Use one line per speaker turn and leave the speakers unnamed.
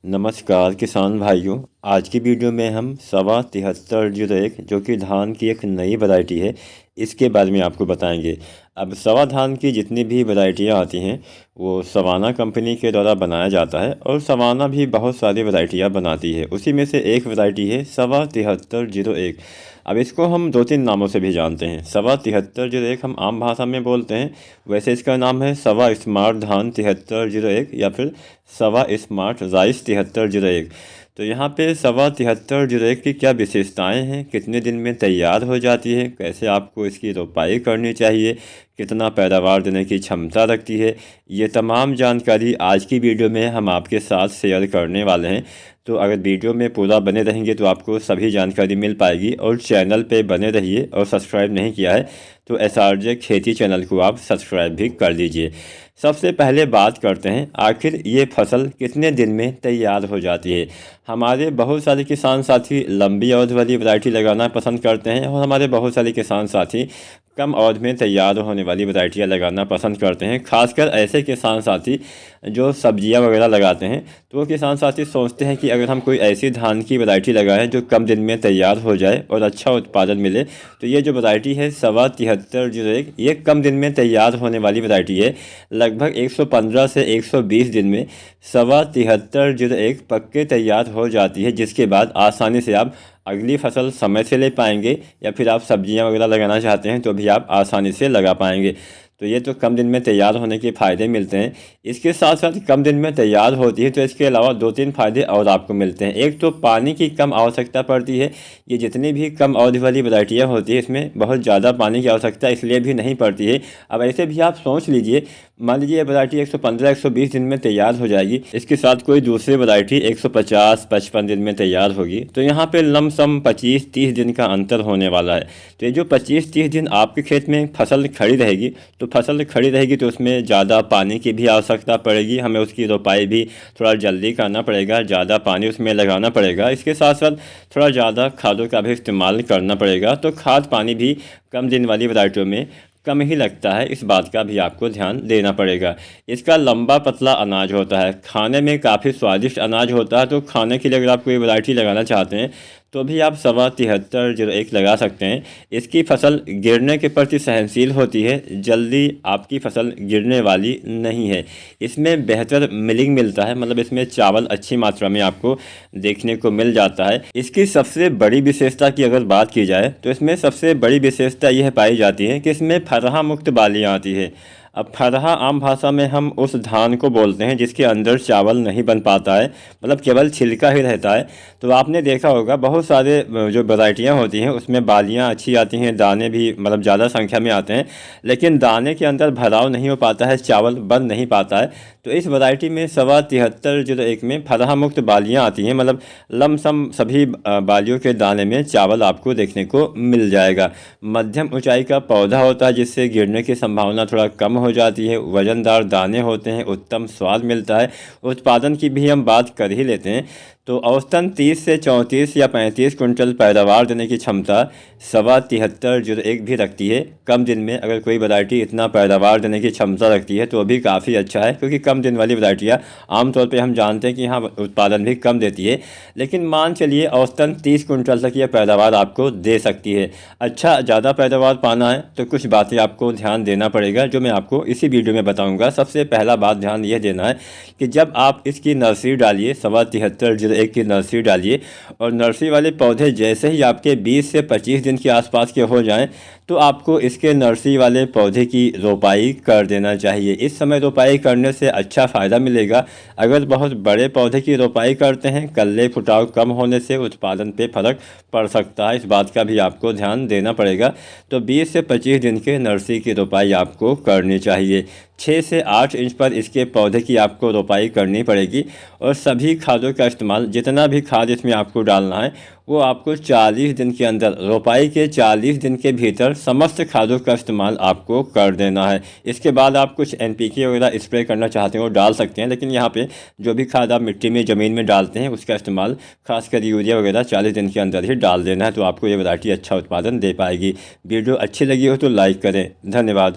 नमस्कार किसान भाइयों। आज की वीडियो में हम सवा 7301 जो कि धान की एक नई वैरायटी है, इसके बारे में आपको बताएंगे। अब सवा धान की जितनी भी वैरायटियां आती हैं वो सवाना कंपनी के द्वारा बनाया जाता है और सवाना भी बहुत सारी वैरायटियां बनाती है। उसी में से एक वैरायटी है सवा 7301। अब इसको हम दो तीन नामों से भी जानते हैं। सवा 7301 हम आम भाषा में बोलते हैं, वैसे इसका नाम है सवा स्मार्ट धान 7301 या फिर सवा स्मार्ट राइस 7301। तो यहाँ पे सवा 7301 की क्या विशेषताएं हैं, कितने दिन में तैयार हो जाती है, कैसे आपको इसकी रोपाई करनी चाहिए, कितना पैदावार देने की क्षमता रखती है, ये तमाम जानकारी आज की वीडियो में हम आपके साथ शेयर करने वाले हैं। तो अगर वीडियो में पूरा बने रहेंगे तो आपको सभी जानकारी मिल पाएगी। और चैनल पे बने रहिए और सब्सक्राइब नहीं किया है तो SRJ खेती चैनल को आप सब्सक्राइब भी कर दीजिए। सबसे पहले बात करते हैं आखिर ये फसल कितने दिन में तैयार हो जाती है। हमारे बहुत सारे किसान साथी लंबी अवधि वाली वैरायटी लगाना पसंद करते हैं और हमारे बहुत सारे किसान साथी कम अवधि में तैयार होने वाली वैरायटियाँ लगाना पसंद करते हैं। खासकर ऐसे किसान साथी जो सब्जियां वगैरह लगाते हैं, तो वो किसान साथी सोचते हैं कि अगर हम कोई ऐसी धान की वैरायटी लगाएं जो कम दिन में तैयार हो जाए और अच्छा उत्पादन मिले, तो ये जो वैरायटी है सवा 7301 ये कम दिन में तैयार होने वाली वैरायटी है। लगभग 115 से 120 दिन में सवा 7301 पक्के तैयार हो जाती है, जिसके बाद आसानी से आप अगली फसल समय से ले पाएंगे या फिर आप सब्जियां वगैरह लगाना चाहते हैं तो भी आप आसानी से लगा पाएंगे। तो ये तो कम दिन में तैयार होने के फ़ायदे मिलते हैं। इसके साथ साथ कम दिन में तैयार होती है तो इसके अलावा दो तीन फ़ायदे और आपको मिलते हैं। एक तो पानी की कम आवश्यकता पड़ती है। ये जितनी भी कम अवधि वाली वैरायटियाँ होती है इसमें बहुत ज़्यादा पानी की आवश्यकता इसलिए भी नहीं पड़ती है। अब ऐसे भी आप सोच लीजिए, मान लीजिए ये वैरायटी 115-120 दिन में तैयार हो जाएगी, इसके साथ कोई दूसरी वैरायटी 150-55 दिन में तैयार होगी, तो यहाँ पे लमसम 25-30 दिन का अंतर होने वाला है। तो ये जो 25-30 दिन आपके खेत में फसल खड़ी रहेगी, तो फसल खड़ी रहेगी तो उसमें ज़्यादा पानी की भी आवश्यकता पड़ेगी। हमें उसकी रोपाई भी थोड़ा जल्दी करना पड़ेगा, ज़्यादा पानी उसमें लगाना पड़ेगा। इसके साथ साथ थोड़ा ज़्यादा खादों का भी इस्तेमाल करना पड़ेगा। तो खाद पानी भी कम दिन वाली वैरायटियों में कम ही लगता है, इस बात का भी आपको ध्यान देना पड़ेगा। इसका लंबा पतला अनाज होता है, खाने में काफ़ी स्वादिष्ट अनाज होता है। तो खाने के लिए अगर आप कोई वैरायटी लगाना चाहते हैं तो भी आप सवा 7301 लगा सकते हैं। इसकी फसल गिरने के प्रति सहनशील होती है, जल्दी आपकी फसल गिरने वाली नहीं है। इसमें बेहतर मिलिंग मिलता है, मतलब इसमें चावल अच्छी मात्रा में आपको देखने को मिल जाता है। इसकी सबसे बड़ी विशेषता की अगर बात की जाए तो इसमें सबसे बड़ी विशेषता यह पाई जाती है कि इसमें फरहा मुक्त बालियाँ आती है। अब फरहा आम भाषा में हम उस धान को बोलते हैं जिसके अंदर चावल नहीं बन पाता है, मतलब केवल छिलका ही रहता है। तो आपने देखा होगा बहुत सारे जो वैरायटियां होती हैं उसमें बालियां अच्छी आती हैं, दाने भी मतलब ज़्यादा संख्या में आते हैं, लेकिन दाने के अंदर भराव नहीं हो पाता है, चावल बन नहीं पाता है। तो इस वैरायटी में सवा 7301 में फरहा मुक्त बालियाँ आती हैं, मतलब लमसम सभी बालियों के दाने में चावल आपको देखने को मिल जाएगा। मध्यम ऊंचाई का पौधा होता है जिससे गिरने की संभावना थोड़ा कम हो जाती है। वजनदार दाने होते हैं, उत्तम स्वाद मिलता है। उत्पादन की भी हम बात कर ही लेते हैं तो औसतन 30 से 34 या 35 कुंटल पैदावार देने की क्षमता सवा 7301 भी रखती है। कम दिन में अगर कोई वैरायटी इतना पैदावार देने की क्षमता रखती है तो भी काफ़ी अच्छा है, क्योंकि कम दिन वाली वैरायटियाँ आमतौर पे हम जानते हैं कि हाँ उत्पादन भी कम देती है, लेकिन मान चलिए औसतन 30 कुंटल तक यह पैदावार आपको दे सकती है। अच्छा, ज़्यादा पैदावार पाना है तो कुछ बातें आपको ध्यान देना पड़ेगा जो मैं आपको इसी वीडियो में बताऊँगा। सबसे पहला बात ध्यान यह देना है कि जब आप इसकी नर्सरी डालिए, सवा 7301 की नर्सरी डालिए, और नर्सरी वाले पौधे जैसे ही आपके 20 से 25 दिन के आसपास के हो जाएं तो आपको इसके नर्सरी वाले पौधे की रोपाई कर देना चाहिए। इस समय रोपाई करने से अच्छा फ़ायदा मिलेगा। अगर बहुत बड़े पौधे की रोपाई करते हैं, कल्ले फुटाव कम होने से उत्पादन पे फर्क पड़ सकता है, इस बात का भी आपको ध्यान देना पड़ेगा। तो 20 से 25 दिन के नर्सरी की रोपाई आपको करनी चाहिए। 6 से 8 इंच पर इसके पौधे की आपको रोपाई करनी पड़ेगी। और सभी खादों का इस्तेमाल, जितना भी खाद इसमें आपको डालना है वो आपको 40 दिन के अंदर, रोपाई के 40 दिन के भीतर समस्त खादों का इस्तेमाल आपको कर देना है। इसके बाद आप कुछ NPK वगैरह स्प्रे करना चाहते हैं वो डाल सकते हैं, लेकिन यहाँ पे जो भी खाद आप मिट्टी में ज़मीन में डालते हैं उसका इस्तेमाल खासकर यूरिया वगैरह 40 दिन के अंदर ही डाल देना है। तो आपको ये वैरायटी अच्छा उत्पादन दे पाएगी। वीडियो अच्छी लगी हो तो लाइक करें। धन्यवाद।